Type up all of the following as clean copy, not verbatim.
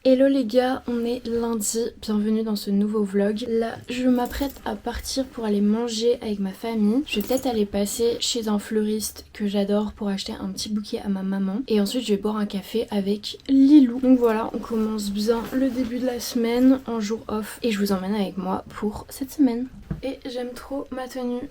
Hello les gars, on est lundi, bienvenue dans ce nouveau vlog. Là, je m'apprête à partir pour aller manger avec ma famille. Je vais peut-être aller passer chez un fleuriste que j'adore pour acheter un petit bouquet à ma maman. Et ensuite, je vais boire un café avec Lilou. Donc voilà, on commence bien le début de la semaine en jour off. Et je vous emmène avec moi pour cette semaine. Et j'aime trop ma tenue.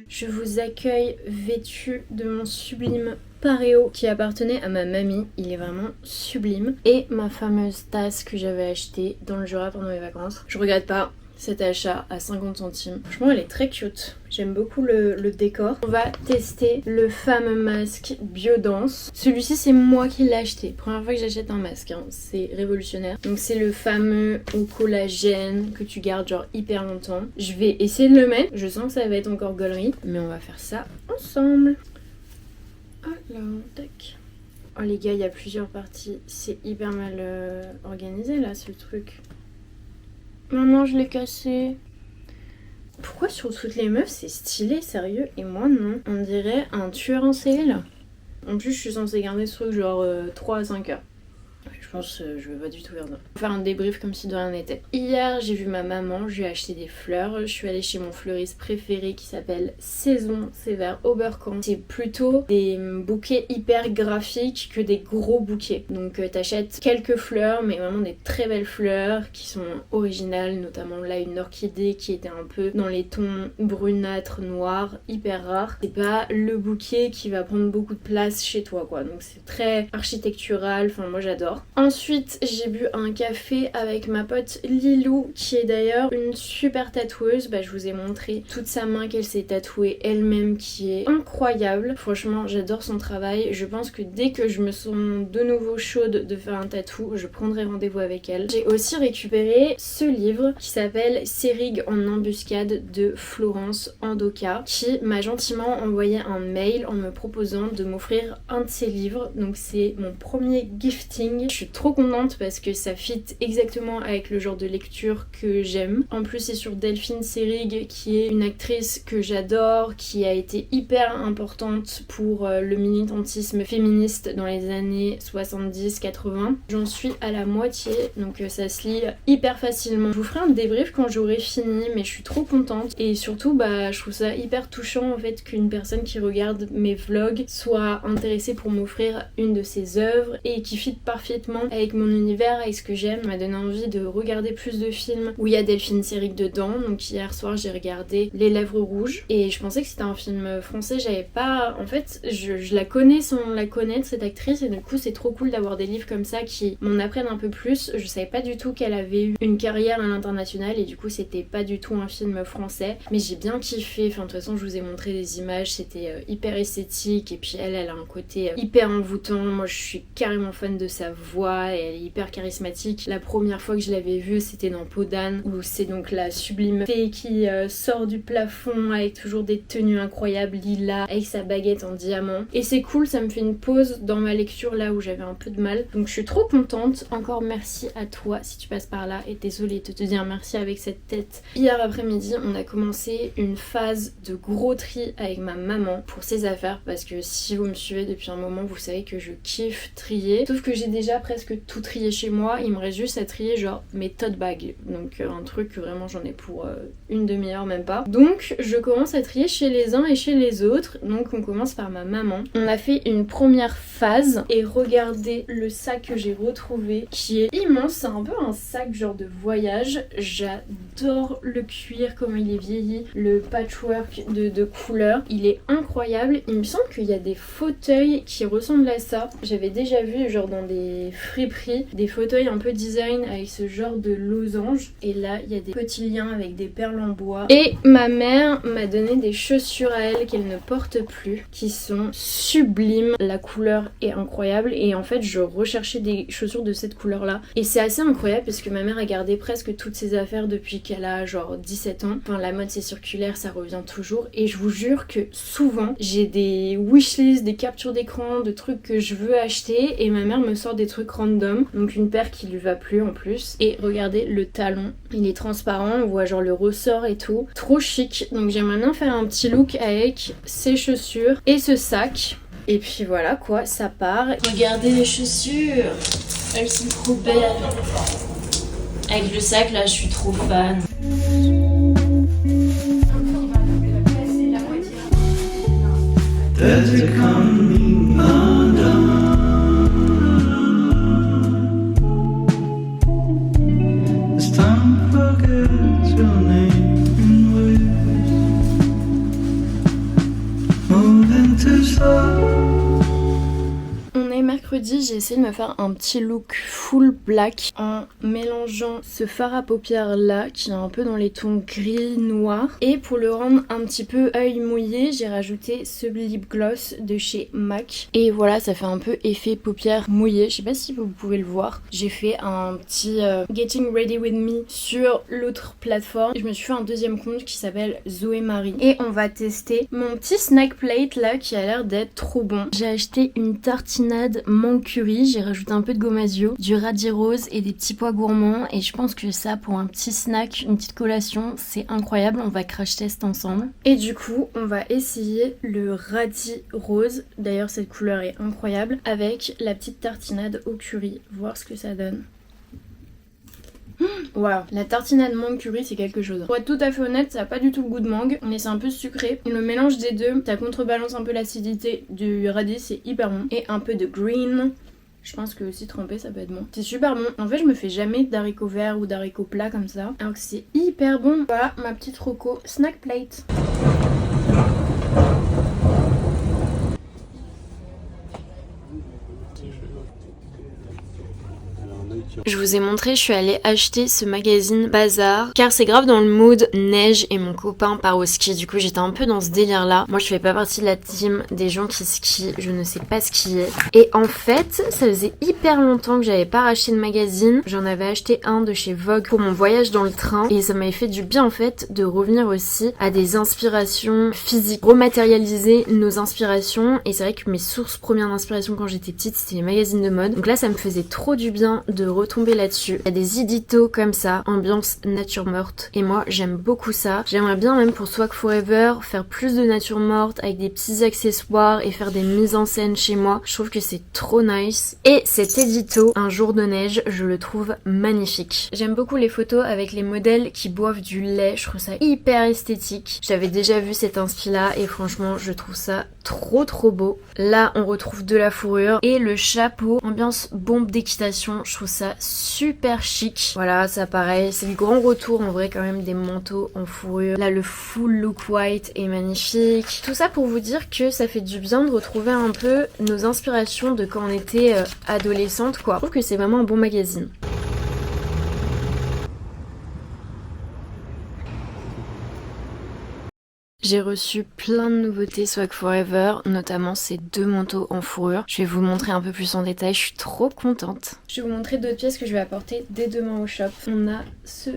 Je vous accueille vêtue de mon sublime pareo qui appartenait à ma mamie, il est vraiment sublime. Et ma fameuse tasse que j'avais achetée dans le Jura pendant mes vacances. Je regrette pas cet achat à 50 centimes. Franchement elle est très cute. J'aime beaucoup le décor. On va tester le fameux masque Biodance. Celui-ci c'est moi qui l'ai acheté. Première fois que j'achète un masque, hein. C'est révolutionnaire. Donc c'est le fameux au collagène que tu gardes genre hyper longtemps. Je vais essayer de le mettre. Je sens que ça va être encore gaulerie. Mais on va faire ça ensemble. Alors, tac. Oh les gars, il y a plusieurs parties. C'est hyper mal organisé là ce truc. Maman, je l'ai cassé. Pourquoi sur toutes les meufs c'est stylé, sérieux, et moi non? On dirait un tueur en série là. En plus je suis censée garder ce truc genre 3 à 5 heures. Je pense que je vais pas du tout faire ça. On va faire un débrief comme si de rien n'était. Hier j'ai vu ma maman, je lui ai acheté des fleurs. Je suis allée chez mon fleuriste préféré qui s'appelle Saison, c'est vers Oberkampf. C'est plutôt des bouquets hyper graphiques que des gros bouquets. Donc t'achètes quelques fleurs mais vraiment des très belles fleurs qui sont originales. Notamment là une orchidée qui était un peu dans les tons brunâtres, noirs, hyper rare. C'est pas le bouquet qui va prendre beaucoup de place chez toi quoi. Donc c'est très architectural, enfin moi j'adore. Ensuite, j'ai bu un café avec ma pote Lilou, qui est d'ailleurs une super tatoueuse. Je vous ai montré toute sa main qu'elle s'est tatouée elle-même, qui est incroyable. Franchement, j'adore son travail. Je pense que dès que je me sens de nouveau chaude de faire un tatou, je prendrai rendez-vous avec elle. J'ai aussi récupéré ce livre qui s'appelle Seyrig en embuscade de Florence Andoca, qui m'a gentiment envoyé un mail en me proposant de m'offrir un de ses livres. Donc c'est mon premier gifting. Je suis trop contente parce que ça fit exactement avec le genre de lecture que j'aime. En plus c'est sur Delphine Seyrig qui est une actrice que j'adore, qui a été hyper importante pour le militantisme féministe dans les années 70-80. J'en suis à la moitié donc ça se lit hyper facilement. Je vous ferai un débrief quand j'aurai fini mais je suis trop contente et surtout je trouve ça hyper touchant en fait qu'une personne qui regarde mes vlogs soit intéressée pour m'offrir une de ses œuvres et qui fit parfaitement avec mon univers, avec ce que j'aime. Ça m'a donné envie de regarder plus de films où il y a Delphine Seyrig dedans. Donc hier soir j'ai regardé Les Lèvres Rouges et je pensais que c'était un film français. J'avais pas... En fait je la connais sans la connaître cette actrice et du coup c'est trop cool d'avoir des livres comme ça qui m'en apprennent un peu plus. Je savais pas du tout qu'elle avait eu une carrière à l'international et du coup c'était pas du tout un film français mais j'ai bien kiffé. Enfin de toute façon je vous ai montré des images, c'était hyper esthétique et puis elle a un côté hyper envoûtant. Moi je suis carrément fan de sa voix et elle est hyper charismatique. La première fois que je l'avais vue c'était dans Peau d'âne où c'est donc la sublime fée qui sort du plafond avec toujours des tenues incroyables lilas avec sa baguette en diamant et c'est cool, ça me fait une pause dans ma lecture là où j'avais un peu de mal donc je suis trop contente. Encore merci à toi si tu passes par là et désolée de te dire merci avec cette tête. Hier après-midi on a commencé une phase de gros tri avec ma maman pour ses affaires parce que si vous me suivez depuis un moment vous savez que je kiffe trier sauf que j'ai déjà presque tout trié chez moi, il me reste juste à trier genre mes tote bags, donc un truc que vraiment j'en ai pour une demi-heure même pas. Donc je commence à trier chez les uns et chez les autres, donc on commence par ma maman. On a fait une première phase et regardez le sac que j'ai retrouvé qui est immense, c'est un peu un sac genre de voyage, j'adore j'adore le cuir, comment il est vieilli, le patchwork de couleurs, il est incroyable. Il me semble qu'il y a des fauteuils qui ressemblent à ça. J'avais déjà vu genre dans des friperies des fauteuils un peu design avec ce genre de losange, et là il y a des petits liens avec des perles en bois. Et ma mère m'a donné des chaussures à elle qu'elle ne porte plus, qui sont sublimes. La couleur est incroyable et en fait je recherchais des chaussures de cette couleur là, et c'est assez incroyable parce que ma mère a gardé presque toutes ses affaires depuis qu'elle a genre 17 ans. Enfin la mode c'est circulaire, ça revient toujours, et je vous jure que souvent j'ai des wishlists, des captures d'écran de trucs que je veux acheter et ma mère me sort des trucs random. Donc une paire qui lui va plus en plus, et regardez le talon, il est transparent, on voit genre le ressort et tout, trop chic. Donc j'aimerais bien faire un petit look avec ces chaussures et ce sac. Et puis voilà quoi, ça part. Regardez les chaussures, elles sont trop belles. Avec le sac là, je suis trop fan. There's a coming undone. It's time to forget your name and ways. Moving too slow. On est mercredi, j'ai essayé de me faire un petit look full black en mélangeant ce fard à paupières là qui est un peu dans les tons gris noir, et pour le rendre un petit peu œil mouillé j'ai rajouté ce lip gloss de chez MAC, et voilà ça fait un peu effet paupières mouillées. Je sais pas si vous pouvez le voir, j'ai fait un petit Getting Ready With Me sur l'autre plateforme. Je me suis fait un deuxième compte qui s'appelle Zoé Marie et on va tester mon petit snack plate là qui a l'air d'être trop bon. J'ai acheté une tartinade mangue curry, j'ai rajouté un peu de gomasio, du radis rose et des petits pois gourmands, et je pense que ça pour un petit snack, une petite collation, c'est incroyable. On va crash test ensemble. Et du coup on va essayer le radis rose, d'ailleurs cette couleur est incroyable, avec la petite tartinade au curry, voir ce que ça donne. Waouh, la tartinade mangue curry c'est quelque chose. Pour être tout à fait honnête, ça a pas du tout le goût de mangue, mais c'est un peu sucré. Le mélange des deux, ça contrebalance un peu l'acidité du radis, c'est hyper bon. Et un peu de green. Je pense que aussi trempé ça peut être bon. C'est super bon. En fait je me fais jamais d'haricots verts ou d'haricots plats comme ça, alors que c'est hyper bon. Voilà ma petite roco snack plate. Je vous ai montré, je suis allée acheter ce magazine Bazar car c'est grave dans le mood neige et mon copain part au ski. Du coup j'étais un peu dans ce délire là. Moi je fais pas partie de la team des gens qui skient, je ne sais pas skier. Et en fait ça faisait hyper longtemps que j'avais pas racheté de magazine. J'en avais acheté un de chez Vogue pour mon voyage dans le train et ça m'avait fait du bien en fait de revenir aussi à des inspirations physiques, rematérialiser nos inspirations. Et c'est vrai que mes sources premières d'inspiration quand j'étais petite c'était les magazines de mode. Donc là ça me faisait trop du bien de retomber là-dessus. Il y a des éditos comme ça, ambiance nature morte, et moi j'aime beaucoup ça. J'aimerais bien même pour Swag Forever faire plus de nature morte avec des petits accessoires et faire des mises en scène chez moi. Je trouve que c'est trop nice. Et cet édito, un jour de neige, je le trouve magnifique. J'aime beaucoup les photos avec les modèles qui boivent du lait, je trouve ça hyper esthétique. J'avais déjà vu cet inspi là et franchement je trouve ça trop beau. Là on retrouve de la fourrure et le chapeau, ambiance bombe d'équitation, je trouve ça super chic. Voilà, ça pareil, c'est le grand retour en vrai quand même des manteaux en fourrure. Là le full look white est magnifique. Tout ça pour vous dire que ça fait du bien de retrouver un peu nos inspirations de quand on était adolescente quoi. Je trouve que c'est vraiment un bon magazine. J'ai reçu plein de nouveautés Swag Forever, notamment ces deux manteaux en fourrure. Je vais vous montrer un peu plus en détail, je suis trop contente. Je vais vous montrer d'autres pièces que je vais apporter dès demain au shop. On a ce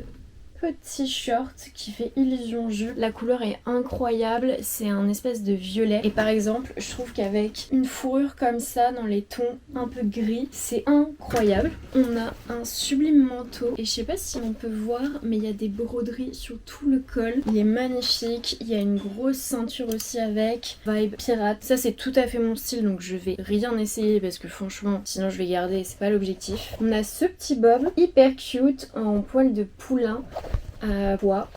petit short qui fait illusion jus. La couleur est incroyable, c'est un espèce de violet. Et par exemple, je trouve qu'avec une fourrure comme ça, dans les tons un peu gris, c'est incroyable. On a un sublime manteau. Et je sais pas si on peut voir, mais il y a des broderies sur tout le col. Il est magnifique. Il y a une grosse ceinture aussi avec. Vibe pirate. Ça, c'est tout à fait mon style, donc je vais rien essayer parce que franchement, sinon je vais garder, c'est pas l'objectif. On a ce petit bob hyper cute en poil de poulain. Bois.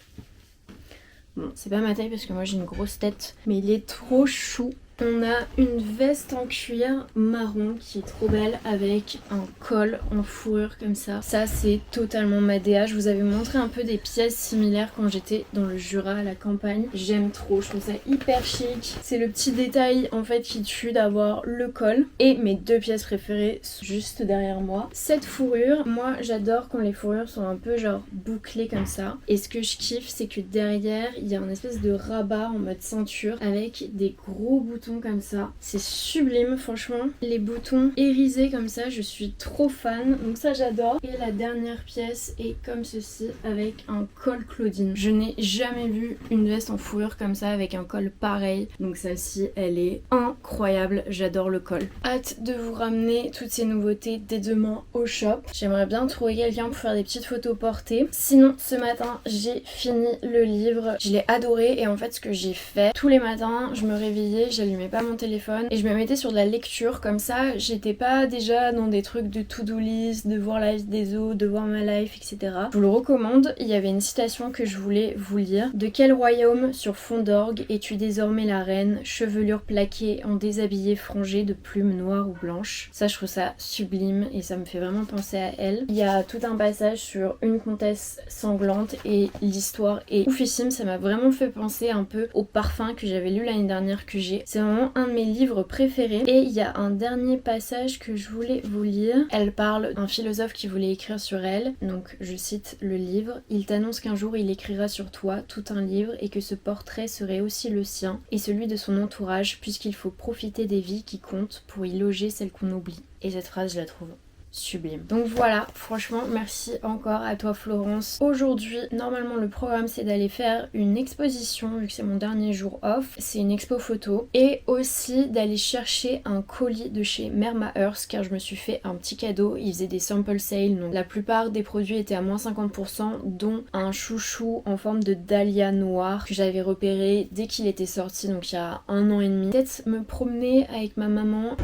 Bon, c'est pas ma taille parce que moi j'ai une grosse tête, mais il est trop chou. On a une veste en cuir marron qui est trop belle avec un col en fourrure comme ça. Ça c'est totalement ma DA. Je vous avais montré un peu des pièces similaires quand j'étais dans le Jura à la campagne. J'aime trop, je trouve ça hyper chic. C'est le petit détail en fait qui tue d'avoir le col. Et mes deux pièces préférées sont juste derrière moi. Cette fourrure, moi j'adore quand les fourrures sont un peu genre bouclées comme ça. Et ce que je kiffe c'est que derrière il y a une espèce de rabat en mode ceinture avec des gros boutons comme ça. C'est sublime franchement. Les boutons irisés comme ça, je suis trop fan. Donc ça j'adore. Et la dernière pièce est comme ceci avec un col Claudine. Je n'ai jamais vu une veste en fourrure comme ça avec un col pareil. Donc celle-ci elle est incroyable. J'adore le col. Hâte de vous ramener toutes ces nouveautés dès demain au shop. J'aimerais bien trouver quelqu'un pour faire des petites photos portées. Sinon ce matin j'ai fini le livre. Je l'ai adoré et en fait ce que j'ai fait tous les matins, je me réveillais, j'allumais pas mon téléphone et je me mettais sur de la lecture. Comme ça j'étais pas déjà dans des trucs de to-do list, de voir la liste des autres, de voir ma life, etc. Je vous le recommande. Il y avait une citation que je voulais vous lire. De quel royaume sur fond d'orgue es-tu désormais la reine, chevelure plaquée en déshabillé frangé de plumes noires ou blanches? Ça je trouve ça sublime et ça me fait vraiment penser à elle. Il y a tout un passage sur une comtesse sanglante et l'histoire est oufissime. Ça m'a vraiment fait penser un peu au Parfum que j'avais lu l'année dernière que j'ai. C'est vraiment un de mes livres préférés. Et il y a un dernier passage que je voulais vous lire. Elle parle d'un philosophe qui voulait écrire sur elle. Donc je cite le livre. Il t'annonce qu'un jour il écrira sur toi tout un livre et que ce portrait serait aussi le sien et celui de son entourage puisqu'il faut profiter des vies qui comptent pour y loger celles qu'on oublie. Et cette phrase je la trouve sublime. Donc voilà, franchement merci encore à toi Florence. Aujourd'hui normalement le programme c'est d'aller faire une exposition vu que c'est mon dernier jour off. C'est une expo photo et aussi d'aller chercher un colis de chez Merma Earth car je me suis fait un petit cadeau. Ils faisaient des sample sales donc la plupart des produits étaient à moins 50% dont un chouchou en forme de dahlia noir que j'avais repéré dès qu'il était sorti donc il y a 1 an et demi. Peut-être me promener avec ma maman.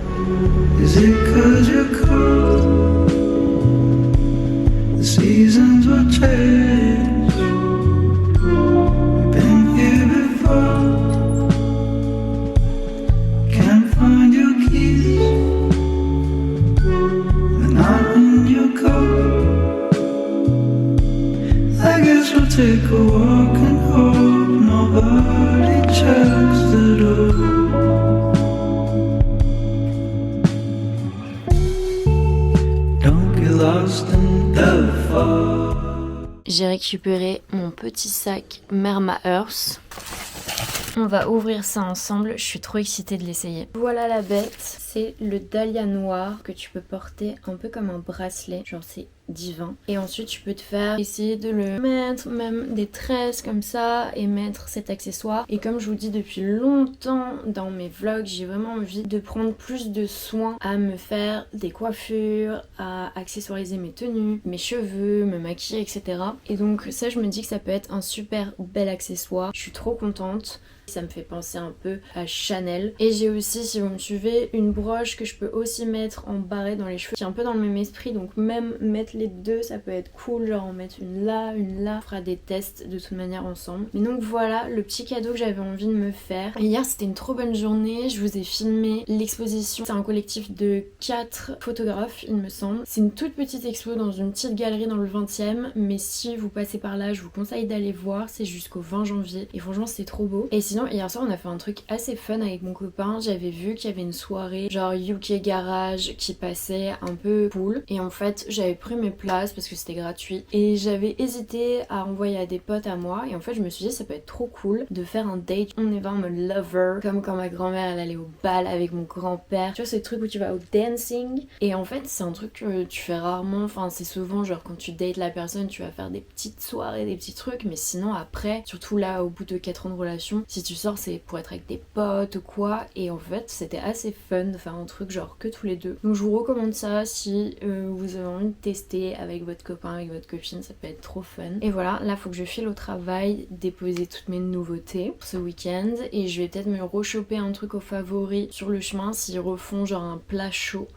The seasons will change. Been here before. Can't find your keys. They're not in your coat. I guess we'll take a walk and hope nobody checks the door. J'ai récupéré mon petit sac Merma Earth. On va ouvrir ça ensemble, je suis trop excitée de l'essayer. Voilà la bête, c'est le dahlia noir que tu peux porter un peu comme un bracelet, genre c'est divin. Et ensuite tu peux te faire essayer de le mettre, même des tresses comme ça et mettre cet accessoire. Et comme je vous dis depuis longtemps dans mes vlogs, j'ai vraiment envie de prendre plus de soin à me faire des coiffures, à accessoiriser mes tenues, mes cheveux, me maquiller, etc. Et donc ça je me dis que ça peut être un super bel accessoire. Je suis trop contente. Ça me fait penser un peu à Chanel. Et j'ai aussi, si vous me suivez, une broche que je peux aussi mettre en barrette dans les cheveux qui est un peu dans le même esprit. Donc même mettre les deux ça peut être cool, genre en mettre une là. On fera des tests de toute manière ensemble. Mais donc voilà le petit cadeau que j'avais envie de me faire. Et hier c'était une trop bonne journée, je vous ai filmé l'exposition. C'est un collectif de 4 photographes il me semble. C'est une toute petite expo dans une petite galerie dans le 20e. Mais si vous passez par là je vous conseille d'aller voir, c'est jusqu'au 20 janvier. Et franchement c'est trop beau. Et sinon hier soir on a fait un truc assez fun avec mon copain. J'avais vu qu'il y avait une soirée genre UK Garage qui passait un peu cool. Et en fait j'avais pris mes places parce que c'était gratuit. Et j'avais hésité à envoyer à des potes à moi. Et en fait je me suis dit ça peut être trop cool de faire un date. On y va en mode lover. Comme quand ma grand-mère elle allait au bal avec mon grand-père. Tu vois ces trucs où tu vas au dancing. Et en fait c'est un truc que tu fais rarement. Enfin c'est souvent genre quand tu dates la personne tu vas faire des petites soirées, des petits trucs. Mais sinon après, surtout là au bout de 4 ans de relation, si tu sors c'est pour être avec des potes ou quoi. Et en fait c'était assez fun de faire un truc genre que tous les deux. Donc je vous recommande ça si vous avez envie de tester avec votre copain, avec votre copine, ça peut être trop fun. Et voilà, là faut que je file au travail, déposer toutes mes nouveautés pour ce week-end. Et je vais peut-être me rechoper un truc au favori sur le chemin s'ils refont genre un plat chaud.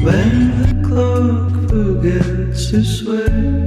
When the clock forgets to sway,